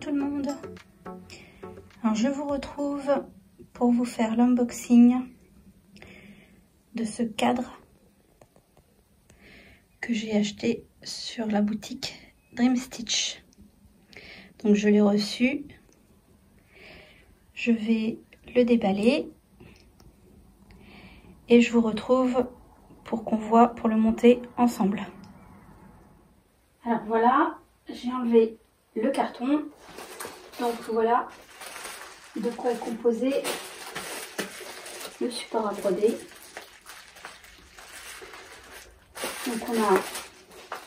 tout le monde. Alors je vous retrouve pour vous faire l'unboxing de ce cadre que j'ai acheté sur la boutique Dream Stitch. Donc je l'ai reçu. Je vais le déballer et je vous retrouve pour qu'on voit, pour le monter ensemble. Alors voilà, j'ai enlevé le carton. Donc voilà de quoi est composé le support à broder. Donc on a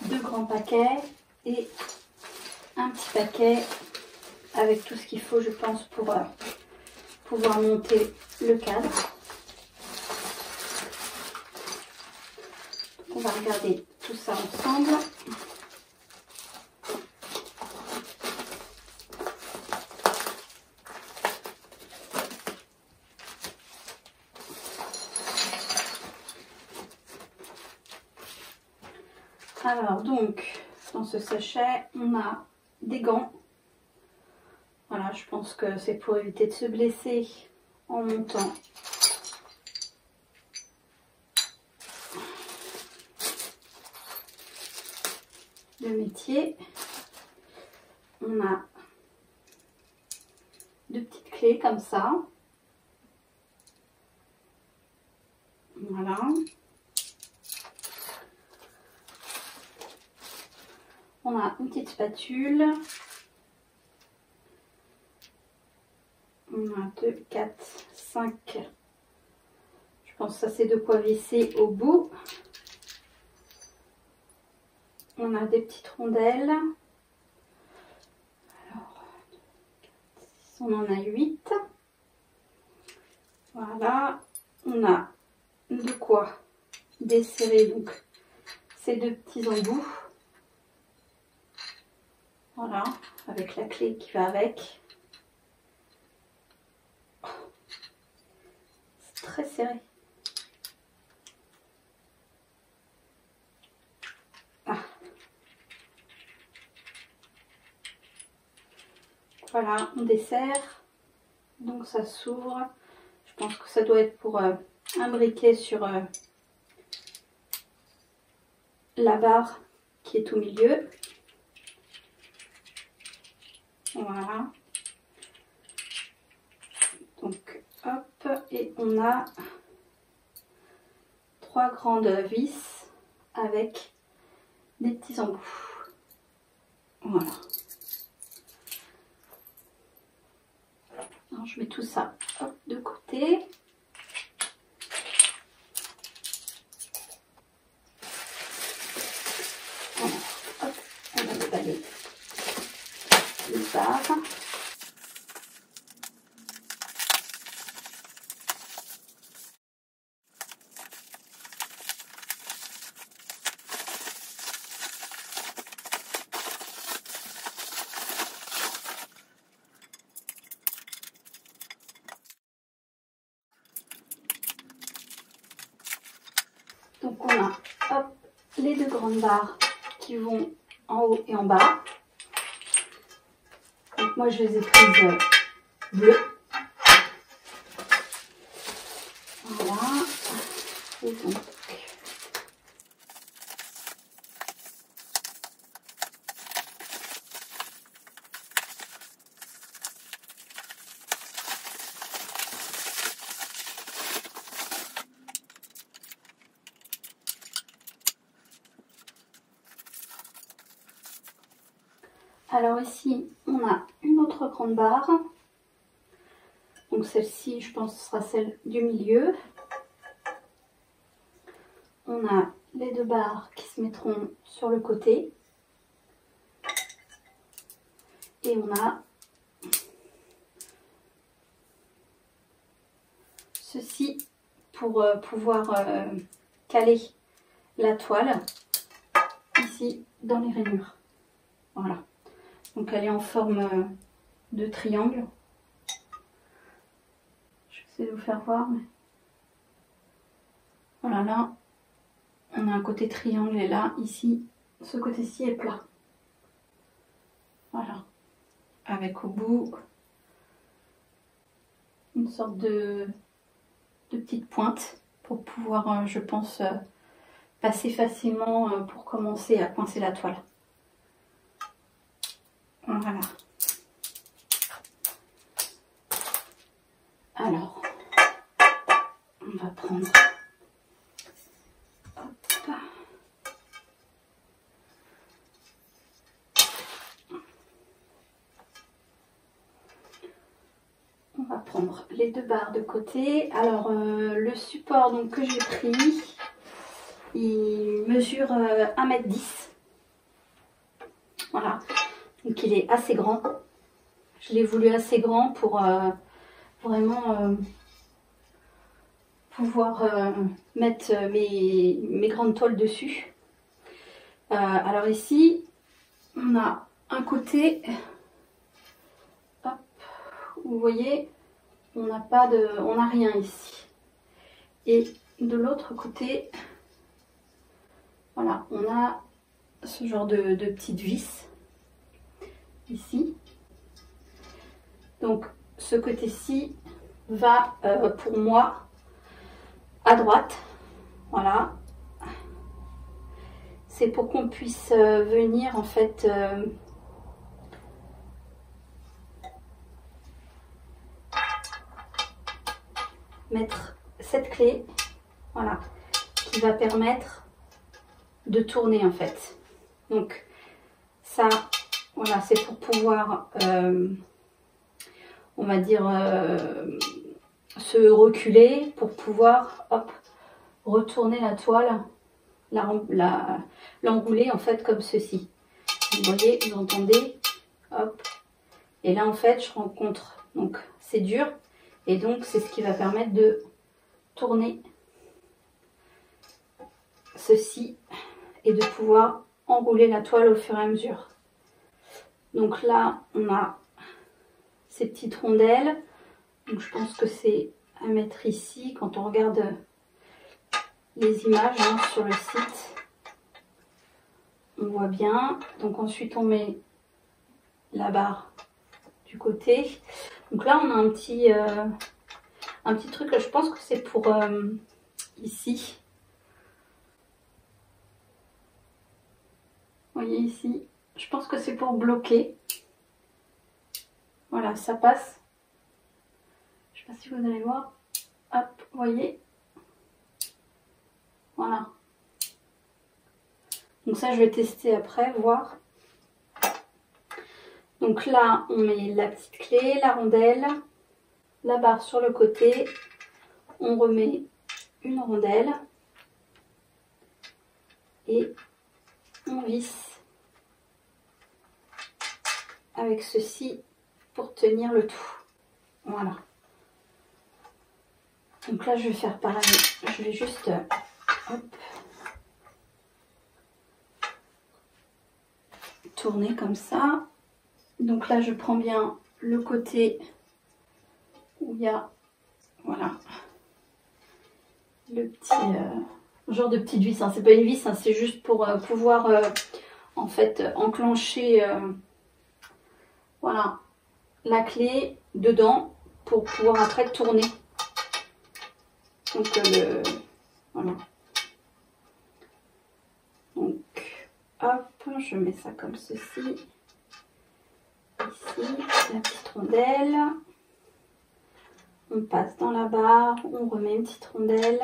2 grands paquets et un petit paquet avec tout ce qu'il faut, je pense, pour pouvoir monter le cadre. Donc on va regarder tout ça ensemble. Alors donc, dans ce sachet, on a des gants. Voilà, je pense que c'est pour éviter de se blesser en montant. Le métier. On a 2 petites clés comme ça. Voilà. On a une petite spatule. On a 2, 4, 5. Je pense que ça c'est de quoi visser au bout. On a des petites rondelles. Alors, 4, 6, on en a 8. Voilà. On a de quoi desserrer donc ces 2 petits embouts. Voilà, avec la clé qui va avec. C'est très serré. Ah. Voilà, on dessert. Donc ça s'ouvre. Je pense que ça doit être pour imbriquer sur la barre qui est au milieu. Voilà. Donc hop, et on a 3 grandes vis avec des petits embouts. Voilà. Alors je mets tout ça hop, de côté. Alors, hop, on va déballer les barres. Donc on a hop, les 2 grandes barres qui vont en haut et en bas. Donc moi je les ai prises bleues. Voilà. Et donc alors ici, on a une autre grande barre. Donc celle-ci, je pense, sera celle du milieu. On a les 2 barres qui se mettront sur le côté. Et on a ceci pour pouvoir caler la toile ici dans les rainures. Voilà. Donc elle est en forme de triangle. Je vais essayer de vous faire voir. Mais... voilà, là, on a un côté triangle et là, ici, ce côté-ci est plat. Voilà. avec au bout une sorte de petite pointe pour pouvoir, je pense, passer facilement pour commencer à coincer la toile. Voilà. Alors, on va prendre... Hop. On va prendre les deux barres de côté. Alors, le support donc, que j'ai pris, il mesure 1,10 m. Voilà. Donc, il est assez grand. Je l'ai voulu assez grand pour vraiment pouvoir mettre mes grandes toiles dessus. Alors ici, on a un côté, hop, vous voyez, on n'a rien ici. Et de l'autre côté, voilà, on a ce genre de petites vis ici. Donc ce côté-ci va pour moi à droite, voilà. C'est pour qu'on puisse venir en fait mettre cette clé, voilà, qui va permettre de tourner en fait. Donc ça, voilà, c'est pour pouvoir, on va dire, se reculer pour pouvoir, hop, retourner la toile, l'enrouler en fait comme ceci. Vous voyez, vous entendez, hop. Et là en fait, je rencontre, donc c'est dur, et donc c'est ce qui va permettre de tourner ceci et de pouvoir enrouler la toile au fur et à mesure. Donc là, on a ces petites rondelles. Donc je pense que c'est à mettre ici quand on regarde les images hein, sur le site. On voit bien. Donc ensuite on met la barre du côté. Donc là on a un petit truc, là, je pense que c'est pour ici. Vous voyez ici, je pense que c'est pour bloquer. Voilà, ça passe. Je ne sais pas si vous allez voir. Hop, vous voyez. Voilà. Donc ça, je vais tester après, voir. Donc là, on met la petite clé, la rondelle, la barre sur le côté. On remet une rondelle. Et on visse avec ceci pour tenir le tout. Voilà. Donc là, je vais faire pareil. Je vais juste hop, tourner comme ça. Donc là, je prends bien le côté où il y a, voilà, le petit genre de petite vis. Hein. C'est pas une vis, hein, c'est juste pour pouvoir en fait enclencher, voilà, la clé dedans pour pouvoir après tourner. Donc voilà. Donc hop, je mets ça comme ceci. Ici, la petite rondelle. On passe dans la barre, on remet une petite rondelle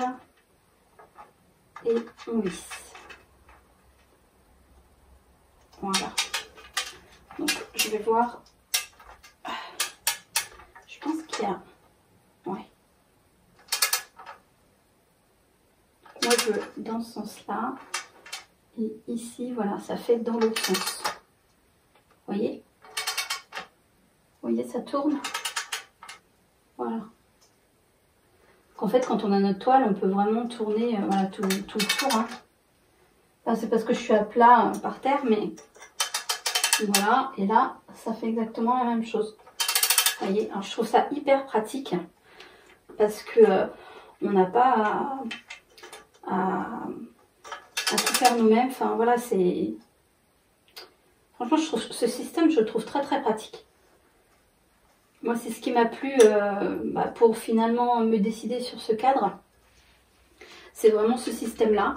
et on visse. Voilà. Donc je vais voir. Je pense qu'il y a. Ouais. Moi je veux dans ce sens-là. Et ici, voilà, ça fait dans l'autre sens. Vous voyez? Vous voyez, ça tourne. Voilà. En fait, quand on a notre toile, on peut vraiment tourner voilà, tout le tour. Hein. Enfin, c'est parce que je suis à plat par terre, mais voilà. Et là, ça fait exactement la même chose. Vous voyez, alors, je trouve ça hyper pratique parce que on n'a pas à tout faire nous-mêmes. Enfin, voilà, c'est... Franchement, je trouve ce système, je le trouve très très pratique. moi c'est ce qui m'a plu pour finalement me décider sur ce cadre. C'est vraiment ce système là.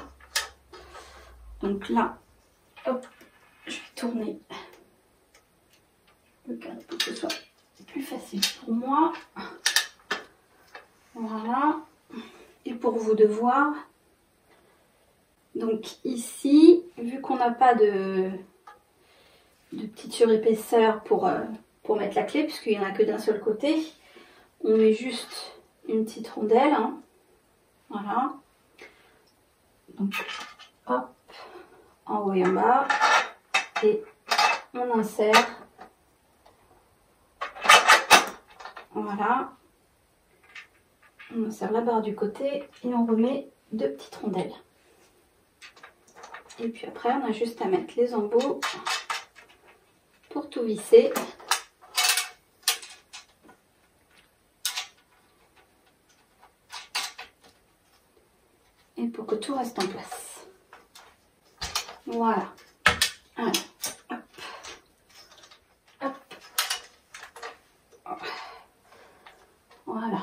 Donc là, hop, je vais tourner le cadre pour que ce soit plus facile pour moi. Voilà. Et pour vous de voir. Donc ici, vu qu'on n'a pas de petite surépaisseur pour mettre la clé, puisqu'il n'y en a que d'un seul côté, on met juste une petite rondelle. Hein. Voilà. Donc, hop, en haut et en bas. Et on insère. Voilà. On insère la barre du côté et on remet deux petites rondelles. Et puis après, on a juste à mettre les embouts pour tout visser. Et pour que tout reste en place. Voilà. Alors, hop. Hop. Voilà.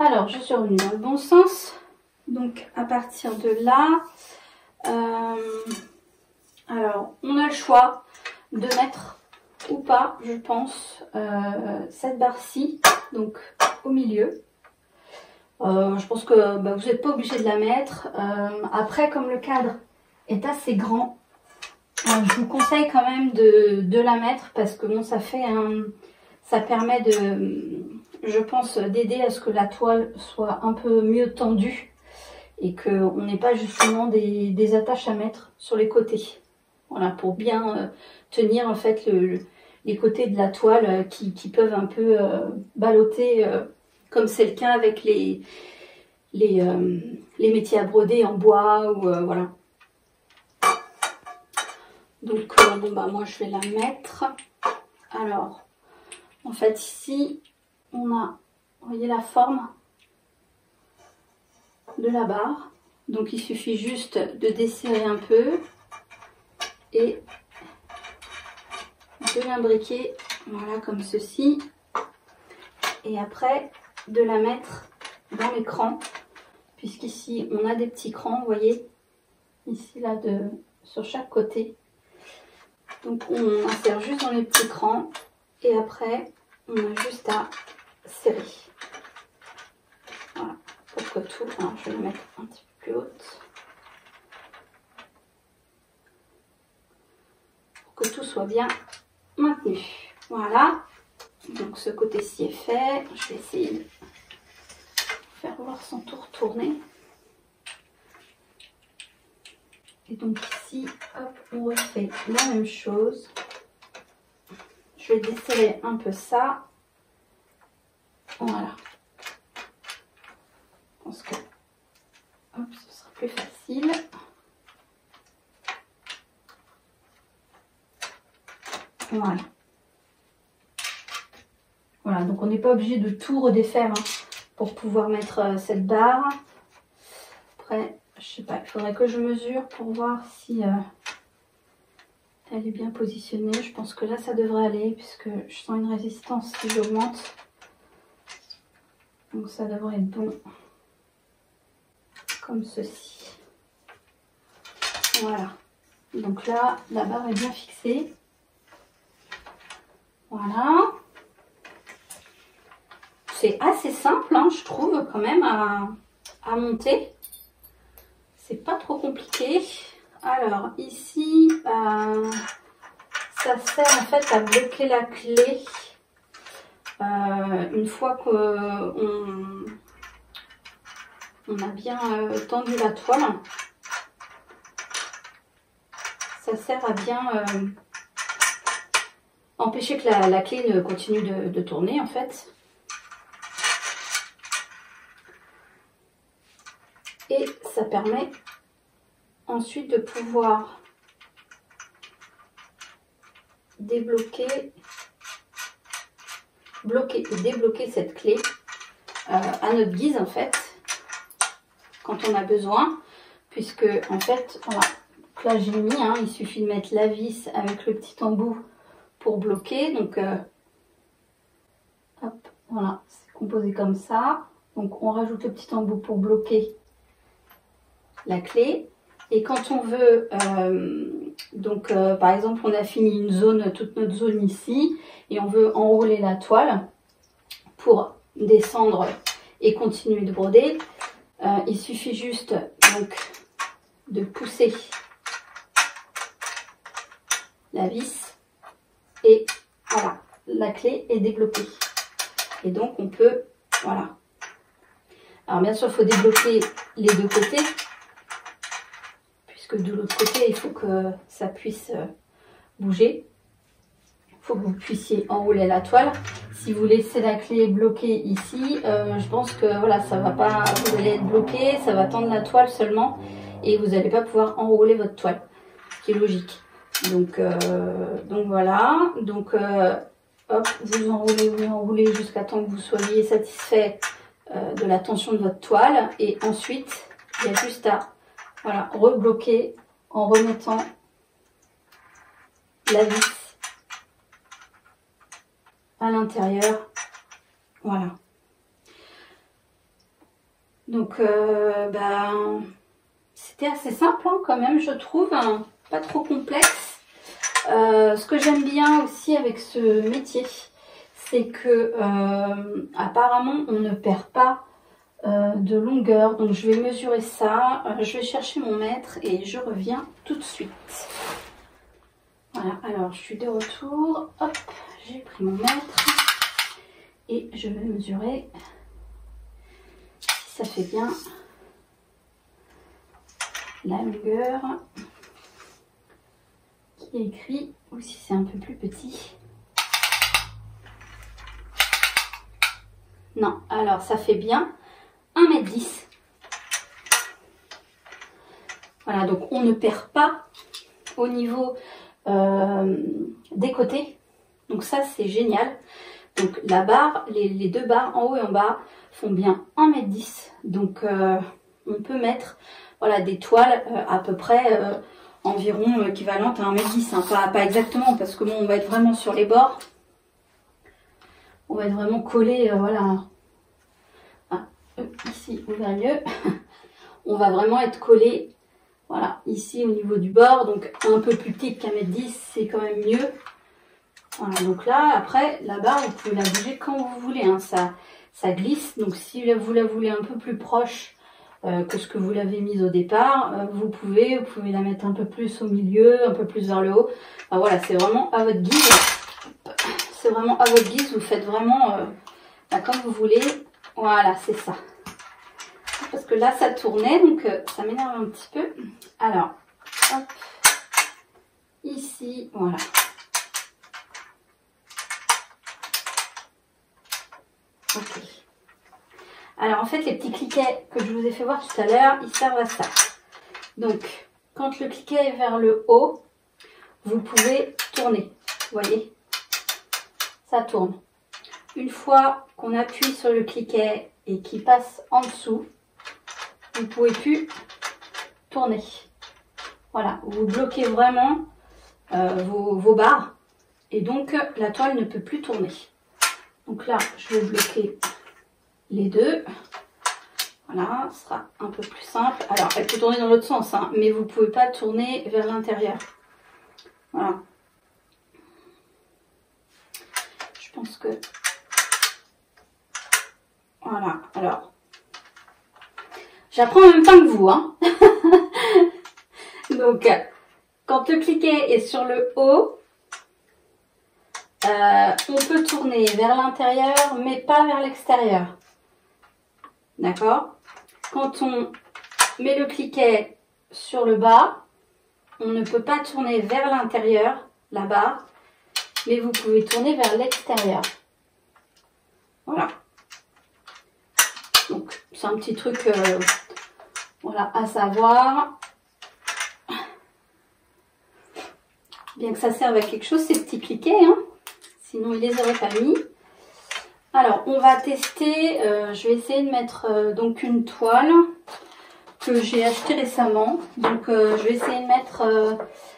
Alors, je suis revenue dans le bon sens. Donc, à partir de là, alors, on a le choix de mettre ou pas, je pense, cette barre-ci, donc au milieu. Je pense que vous n'êtes pas obligé de la mettre. Après, comme le cadre est assez grand, je vous conseille quand même de la mettre parce que bon, ça permet de, je pense, d'aider à ce que la toile soit un peu mieux tendue et qu'on n'ait pas justement des attaches à mettre sur les côtés. Voilà, pour bien tenir en fait les côtés de la toile qui peuvent un peu balloter, comme c'est le cas avec les métiers à broder en bois ou voilà. Donc moi je vais la mettre. Alors, en fait ici on a, vous voyez la forme de la barre. Donc il suffit juste de desserrer un peu et de l'imbriquer, voilà, comme ceci. Et après de la mettre dans les crans, puisqu'ici on a des petits crans, vous voyez, ici là sur chaque côté. Donc on insère juste dans les petits crans et après on a juste à serrer. Voilà, pour que tout, alors je vais le mettre un petit peu plus haute. Pour que tout soit bien maintenu. Voilà, donc ce côté-ci est fait. Je vais essayer de faire voir sans tout retourner. Et donc ici, hop, on refait la même chose. Je vais desserrer un peu ça. Voilà. Je pense que hop, ce sera plus facile. Voilà. Voilà, donc on n'est pas obligé de tout redéfaire hein, pour pouvoir mettre cette barre. Après, je sais pas, il faudrait que je mesure pour voir si elle est bien positionnée. Je pense que là, ça devrait aller puisque je sens une résistance si j'augmente. Donc ça devrait être bon. Comme ceci. Voilà. Donc là, la barre est bien fixée. Voilà. C'est assez simple, hein, je trouve, quand même, à monter. C'est pas trop compliqué. Alors, ici, ça sert en fait à bloquer la clé. Une fois qu'on a bien tendu la toile. Ça sert à bien empêcher que la clé ne continue de tourner, en fait. Et ça permet ensuite de pouvoir débloquer, bloquer et débloquer cette clé à notre guise en fait, quand on a besoin, puisque en fait, voilà, là j'ai mis, hein, il suffit de mettre la vis avec le petit embout pour bloquer. Donc, hop, voilà, c'est composé comme ça. Donc, on rajoute le petit embout pour bloquer la clé. Et quand on veut, par exemple, on a fini une zone, toute notre zone ici, et on veut enrouler la toile pour descendre et continuer de broder, il suffit juste donc de pousser la vis et voilà, la clé est débloquée. Et donc on peut, voilà. Alors bien sûr, il faut débloquer les deux côtés, puisque de l'autre côté, il faut que ça puisse bouger. Il faut que vous puissiez enrouler la toile. Si vous laissez la clé bloquée ici, je pense que voilà, ça va pas, vous allez être bloqué, ça va tendre la toile seulement et vous n'allez pas pouvoir enrouler votre toile, ce qui est logique. Donc voilà, donc hop, vous enroulez jusqu'à temps que vous soyez satisfait de la tension de votre toile, et ensuite il y a juste à voilà, rebloquer en remettant la vis à l'intérieur. Voilà. Donc c'était assez simple hein, quand même, je trouve, hein, pas trop complexe. Ce que j'aime bien aussi avec ce métier, c'est que apparemment on ne perd pas de longueur. Donc je vais mesurer ça, je vais chercher mon mètre et je reviens tout de suite. Voilà, alors je suis de retour, hop, j'ai pris mon mètre et je vais mesurer si ça fait bien la longueur qui est écrit ou si c'est un peu plus petit. Non, alors ça fait bien 1,10 m. Voilà, donc on ne perd pas au niveau des côtés. Donc ça c'est génial. Donc la barre, les deux barres en haut et en bas font bien 1,10 m. Donc on peut mettre voilà, des toiles à peu près environ équivalentes à 1,10 m. Hein. Pas exactement parce que bon, on va être vraiment sur les bords. On va être vraiment collé, voilà. Ah, ici on verra mieux. On va vraiment être collé, voilà, ici au niveau du bord. Donc un peu plus petite qu'1,10 m, c'est quand même mieux. Voilà, donc là, après, la barre, vous pouvez la bouger quand vous voulez. Hein, ça glisse. Donc si vous la voulez un peu plus proche que ce que vous l'avez mise au départ, vous pouvez la mettre un peu plus au milieu, un peu plus vers le haut. Enfin, voilà, c'est vraiment à votre guise. C'est vraiment à votre guise. Vous faites vraiment comme vous voulez. Voilà, c'est ça. Parce que là, ça tournait, donc ça m'énerve un petit peu. Alors, hop, ici, voilà. Ok. Alors en fait les petits cliquets que je vous ai fait voir tout à l'heure, ils servent à ça. Donc quand le cliquet est vers le haut, vous pouvez tourner. Vous voyez, ça tourne. Une fois qu'on appuie sur le cliquet et qu'il passe en dessous, vous ne pouvez plus tourner. Voilà, vous bloquez vraiment vos barres et donc la toile ne peut plus tourner. Donc là, je vais bloquer les deux. Voilà, ce sera un peu plus simple. Alors, elle peut tourner dans l'autre sens, hein, mais vous ne pouvez pas tourner vers l'intérieur. Voilà. Je pense que... Voilà, alors... J'apprends en même temps que vous, hein. Donc, quand le cliquet est sur le haut, on peut tourner vers l'intérieur, mais pas vers l'extérieur. D'accord? Quand on met le cliquet sur le bas, on ne peut pas tourner vers l'intérieur, la barre, mais vous pouvez tourner vers l'extérieur. Voilà. Donc, c'est un petit truc voilà, à savoir. Bien que ça serve à quelque chose, ces petits cliquets, hein. Sinon, il les aurait pas mis. Alors, on va tester. Je vais essayer de mettre donc une toile que j'ai achetée récemment. Donc, je vais essayer de mettre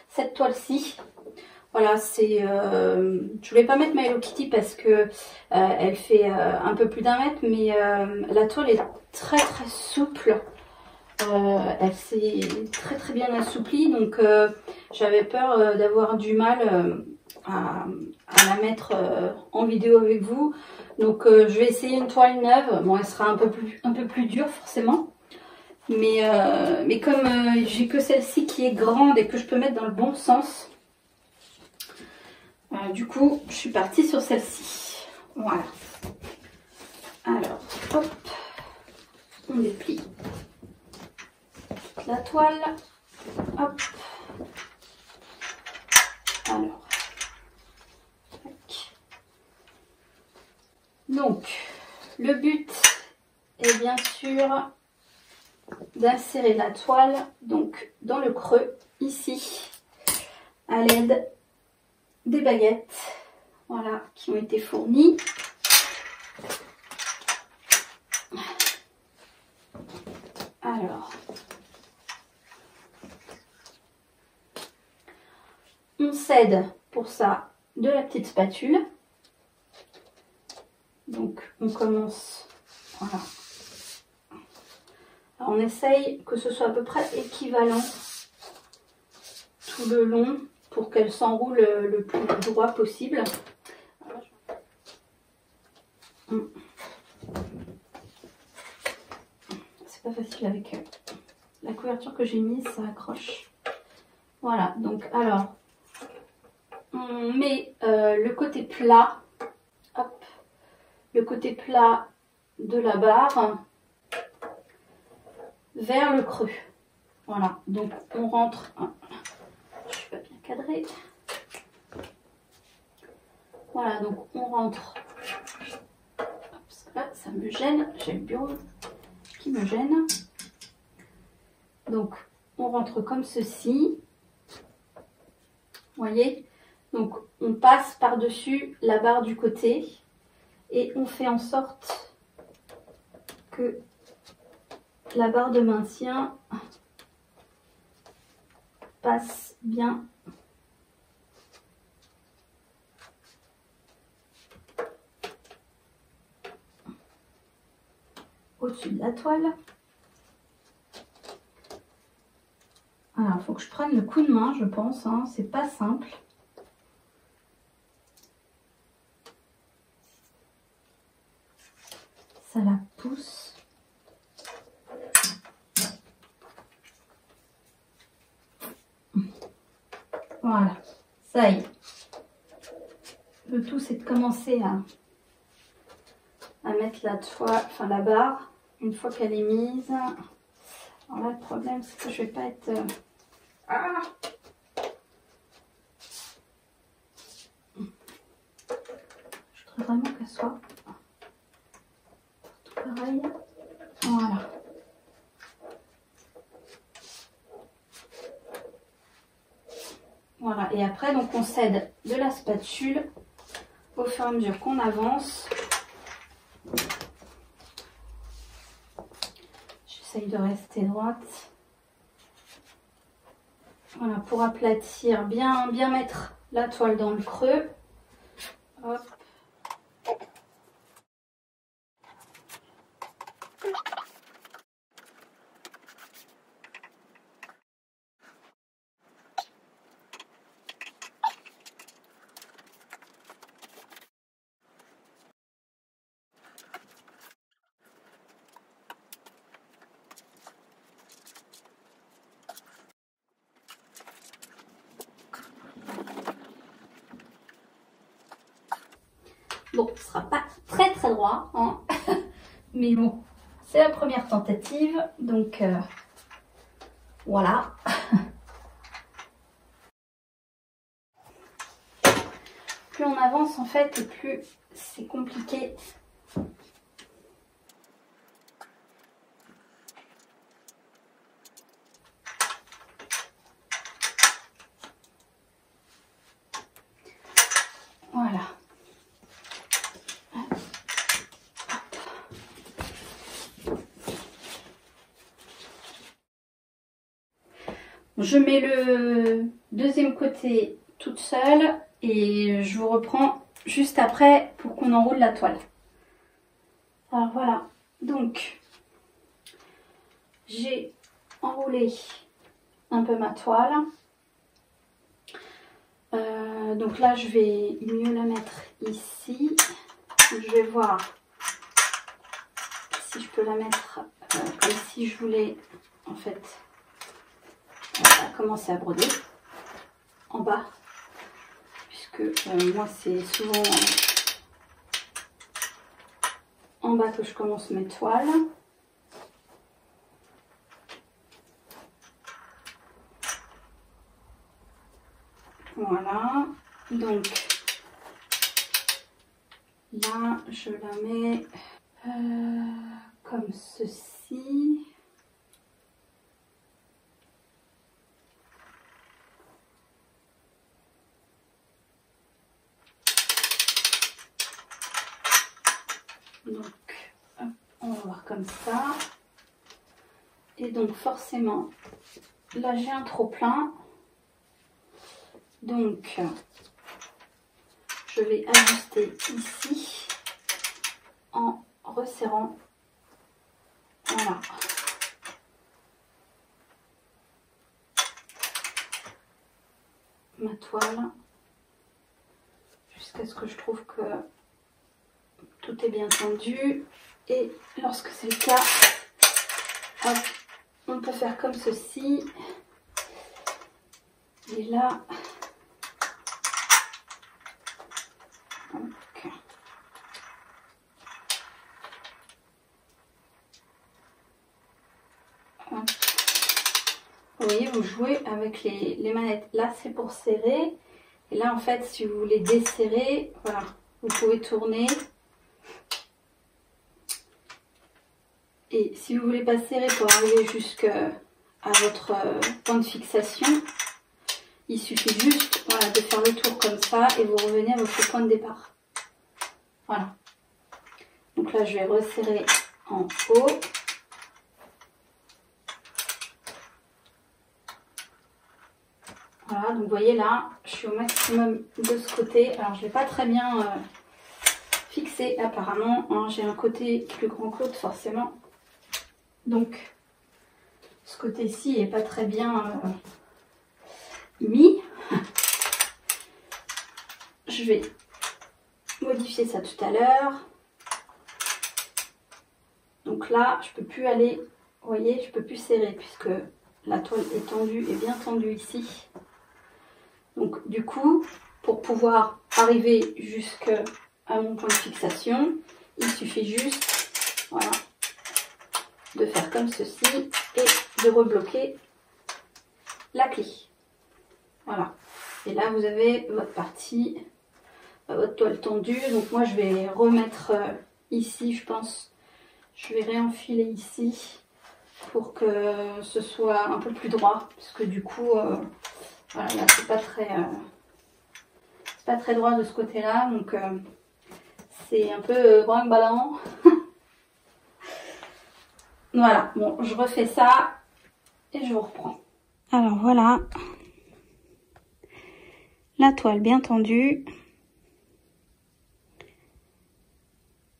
cette toile-ci. Voilà, c'est. Je voulais pas mettre ma Hello Kitty parce que elle fait un peu plus d'1 mètre, mais la toile est très très souple. Elle s'est très très bien assouplie, donc j'avais peur d'avoir du mal à la mettre en vidéo avec vous. Donc je vais essayer une toile neuve. Bon, elle sera un peu plus dure forcément. Mais comme j'ai que celle-ci qui est grande et que je peux mettre dans le bon sens, du coup je suis partie sur celle-ci. Voilà. Alors, hop, on déplie la toile. Hop. Alors. Tac. Donc, le but est bien sûr d'insérer la toile donc dans le creux ici à l'aide des baguettes, voilà, qui ont été fournies. Alors, on s'aide pour ça de la petite spatule. Donc on commence, voilà. Alors, on essaye que ce soit à peu près équivalent tout le long pour qu'elle s'enroule le plus droit possible. C'est pas facile avec la couverture que j'ai mise, ça accroche. Voilà, donc alors on met le côté plat, hop, le côté plat de la barre vers le creux. Voilà, donc on rentre, je suis pas bien cadrée. Voilà, donc on rentre, parce que là ça me gêne, j'ai le bureau qui me gêne. Donc on rentre comme ceci, vous voyez, donc on passe par-dessus la barre du côté et on fait en sorte que la barre de maintien passe bien au-dessus de la toile. Alors, il faut que je prenne le coup de main, je pense, hein. C'est pas simple. Ça la pousse. Voilà, ça y est. Le tout, c'est de commencer à mettre la toile, enfin la barre, une fois qu'elle est mise. Alors là, le problème, c'est que je vais pas être... Je voudrais vraiment qu'elle soit tout pareil. Voilà. Voilà, et après, donc on s'aide de la spatule au fur et à mesure qu'on avance. J'essaye de rester droite. Voilà, pour aplatir, bien mettre la toile dans le creux. Hop. Bon, ce sera pas très droit, hein. Mais bon, c'est la première tentative, donc voilà. Plus on avance en fait, et plus c'est compliqué. Voilà. Je mets le deuxième côté toute seule et je vous reprends juste après pour qu'on enroule la toile. Alors voilà, donc j'ai enroulé un peu ma toile. Donc là je vais mieux la mettre ici. Je vais voir si je peux la mettre comme si je voulais en fait commencer à broder en bas, puisque moi c'est souvent en bas que je commence mes toiles. Voilà, donc là je la mets comme ceci. Donc hop, on va voir comme ça. Et donc forcément là j'ai un trop plein, donc je vais ajuster ici en resserrant. Voilà. Ma toile jusqu'à ce que je trouve que tout est bien tendu. Et lorsque c'est le cas, hop, on peut faire comme ceci. Et là, okay. Vous voyez, vous jouez avec les manettes. Là, c'est pour serrer. Et là, en fait, si vous voulez desserrer, voilà, vous pouvez tourner. Et si vous voulez pas serrer pour arriver jusqu'à votre point de fixation, il suffit juste voilà, de faire le tour comme ça et vous revenez à votre point de départ. Voilà. Donc là, je vais resserrer en haut. Voilà, donc vous voyez là, je suis au maximum de ce côté. Alors, je ne l'ai pas très bien fixé apparemment. Hein. J'ai un côté plus grand que l'autre forcément. Donc, ce côté-ci n'est pas très bien mis. Je vais modifier ça tout à l'heure. Donc là, je peux plus aller, vous voyez, je peux plus serrer puisque la toile est tendue et bien tendue ici. Donc du coup, pour pouvoir arriver jusqu'à mon point de fixation, il suffit juste, voilà, de faire comme ceci et de rebloquer la clé. Voilà. Et là, vous avez votre partie, votre toile tendue. Donc moi, je vais remettre ici, je pense, je vais réenfiler ici pour que ce soit un peu plus droit. Parce que du coup, voilà, là, c'est pas très droit de ce côté-là. Donc, c'est un peu brinque-ballant. Voilà, bon, je refais ça et je vous reprends. Alors voilà, la toile bien tendue.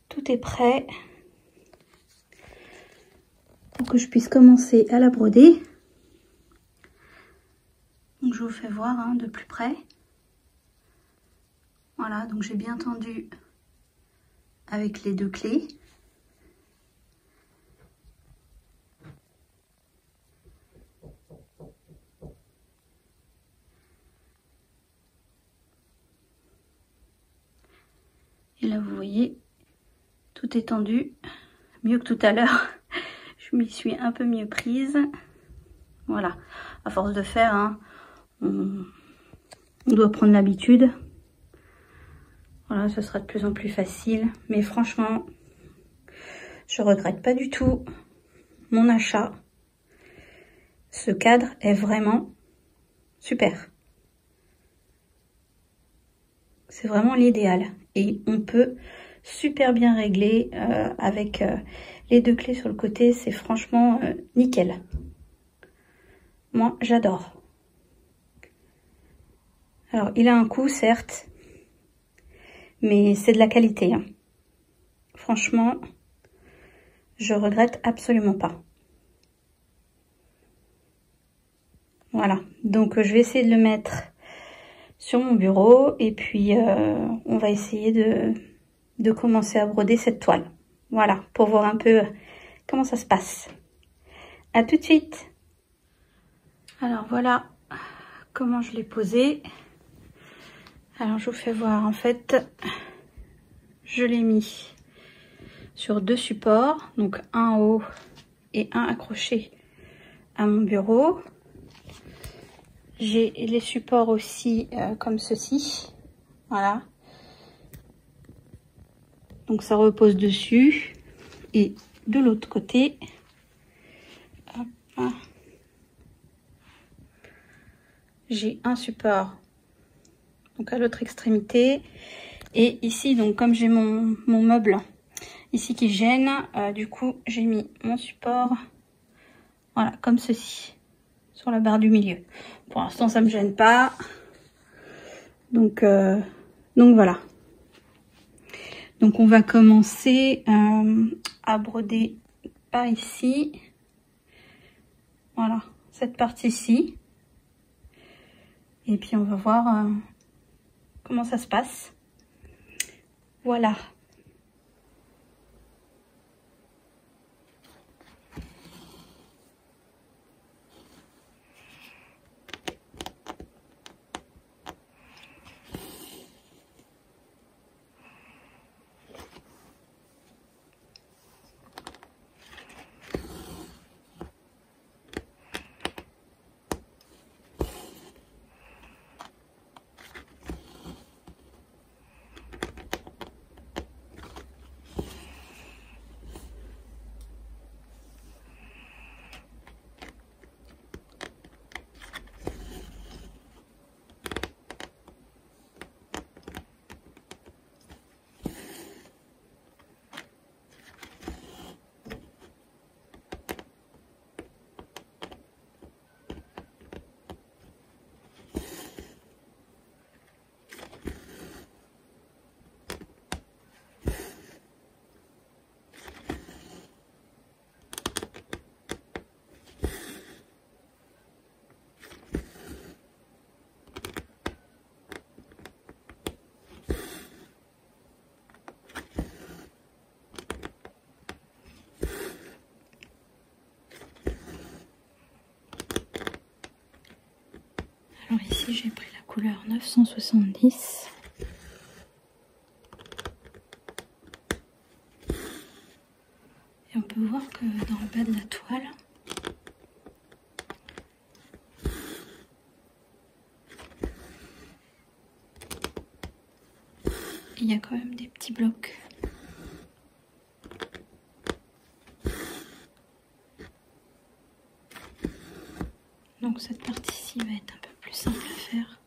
Tout est prêt pour que je puisse commencer à la broder. Donc je vous fais voir hein, de plus près. Voilà, donc j'ai bien tendu avec les deux clés. Et là, vous voyez, tout est tendu, mieux que tout à l'heure. Je m'y suis un peu mieux prise. Voilà, à force de faire, hein, on doit prendre l'habitude. Voilà, ce sera de plus en plus facile. Mais franchement, je regrette pas du tout mon achat. Ce cadre est vraiment super. C'est vraiment l'idéal. Et on peut super bien régler avec les deux clés sur le côté. C'est franchement nickel. Moi, j'adore. Alors, il a un coût, certes, mais c'est de la qualité, hein. Franchement, je regrette absolument pas. Voilà, donc je vais essayer de le mettre sur mon bureau et puis on va essayer de commencer à broder cette toile. Voilà, pour voir un peu comment ça se passe. À tout de suite. Alors voilà comment je l'ai posé. Alors je vous fais voir, en fait, je l'ai mis sur deux supports, donc un en haut et un accroché à mon bureau. J'ai les supports aussi comme ceci, voilà. Donc ça repose dessus et de l'autre côté, j'ai un support donc à l'autre extrémité et ici donc comme j'ai mon meuble ici qui gêne, du coup j'ai mis mon support voilà comme ceci sur la barre du milieu. Pour l'instant ça me gêne pas, donc voilà. Donc on va commencer à broder par ici, voilà cette partie-ci, et puis on va voir comment ça se passe. Voilà. Alors ici j'ai pris la couleur 970. Et on peut voir que dans le bas de la toile, il y a quand même des petits blocs. Donc cette partie-ci va être un peu plus simple à faire.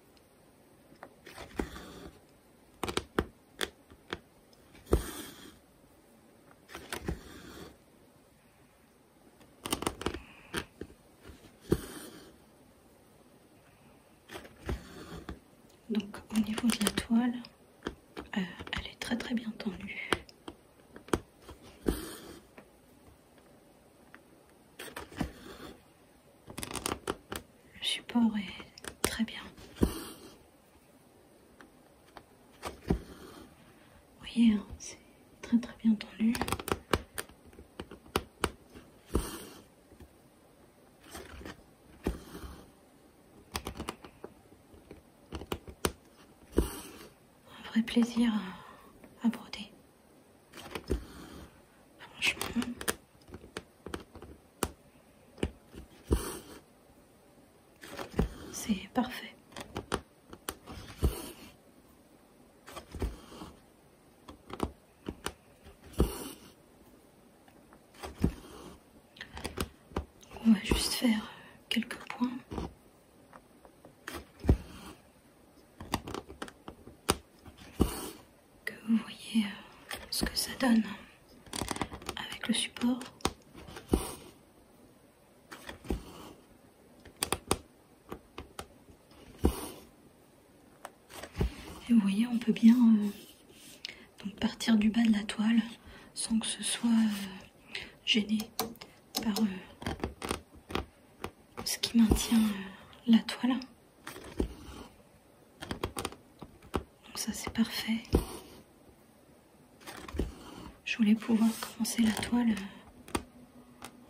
Donc au niveau de la toile, elle est très bien tendue. Le support est très bien. Vous voyez, hein, c'est très bien tendu. Un vrai plaisir à broder. Franchement. C'est parfait. On va juste faire quelques points. Que vous voyez ce que ça donne avec le support. voyez, on peut bien donc partir du bas de la toile sans que ce soit gêné par ce qui maintient la toile. Donc ça c'est parfait. Je voulais pouvoir commencer la toile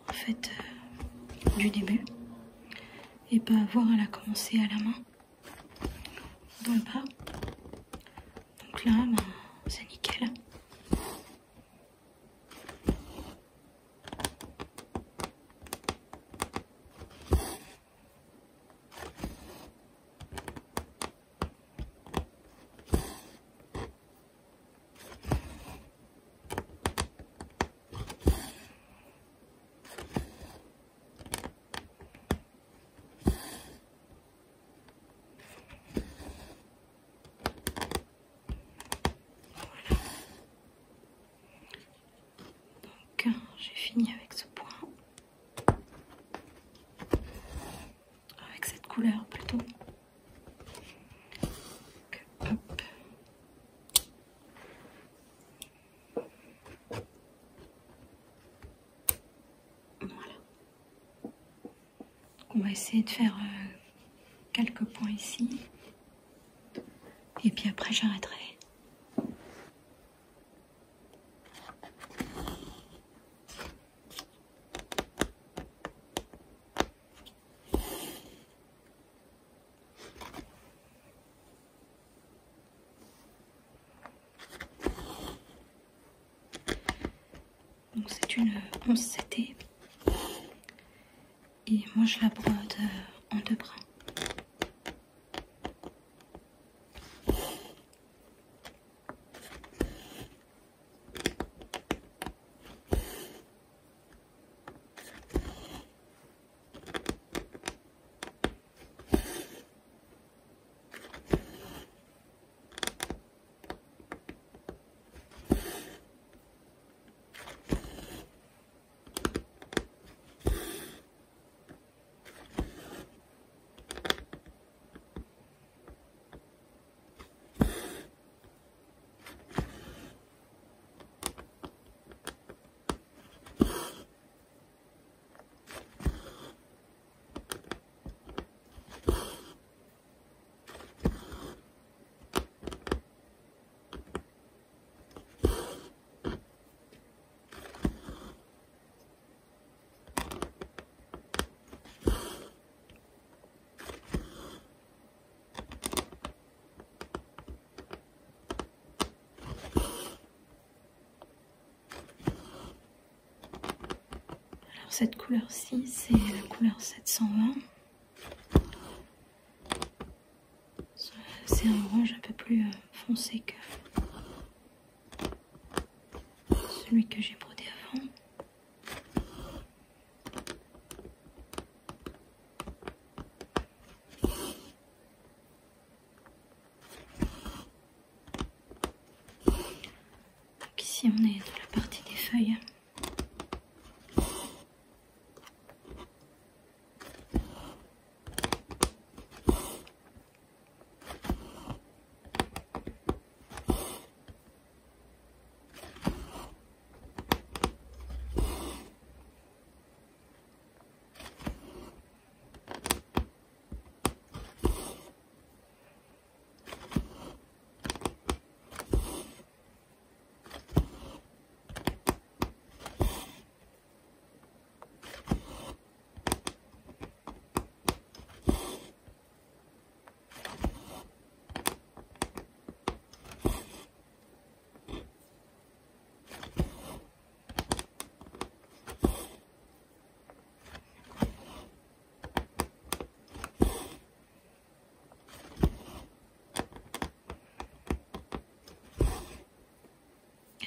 en fait du début et pas avoir à la commencer à la main dans le bas. Donc là ben, c'est nickel. J'ai fini avec ce point, avec cette couleur plutôt. Hop. Voilà. On va essayer de faire quelques points ici, et puis après j'arrêterai. Donc c'est une 11CT et moi je la brode en 2 brins. Cette couleur-ci, c'est la couleur 720. C'est un orange un peu plus foncé que celui que j'ai brodé avant. Donc ici, on est dans la partie des feuilles.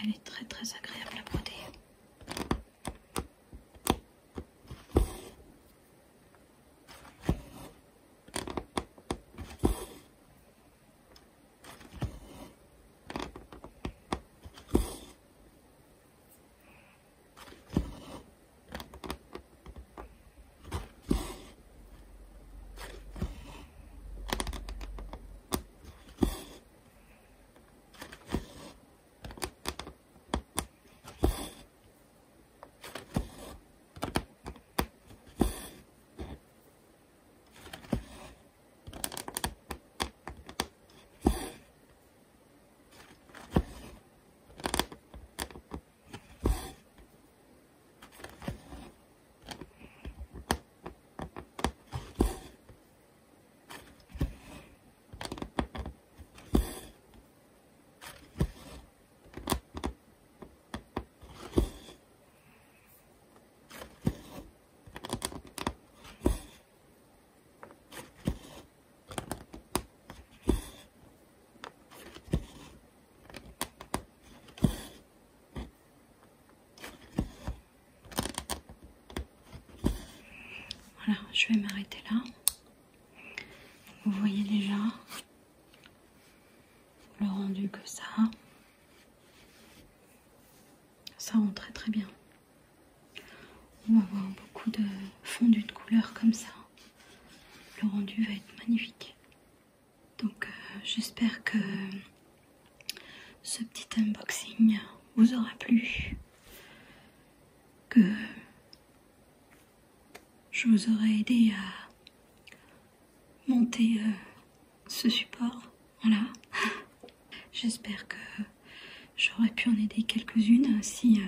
Elle est très très agréable à broder. Voilà, je vais m'arrêter là. Vous voyez déjà le rendu que ça. Ça rend très très bien. On va avoir beaucoup de fondu de couleurs comme ça. Le rendu va être magnifique. Donc j'espère que ce petit unboxing vous aura plu. Que je vous aurai aidé à monter ce support. Voilà. J'espère que j'aurai pu en aider quelques-unes si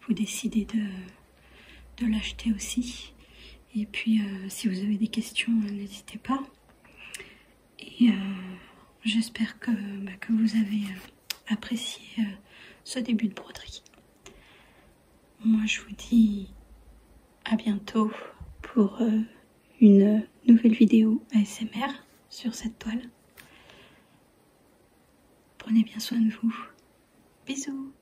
vous décidez de l'acheter aussi. Et puis si vous avez des questions, n'hésitez pas. Et j'espère que vous avez apprécié ce début de broderie. Moi je vous dis à bientôt pour une nouvelle vidéo ASMR sur cette toile. Prenez bien soin de vous. Bisous.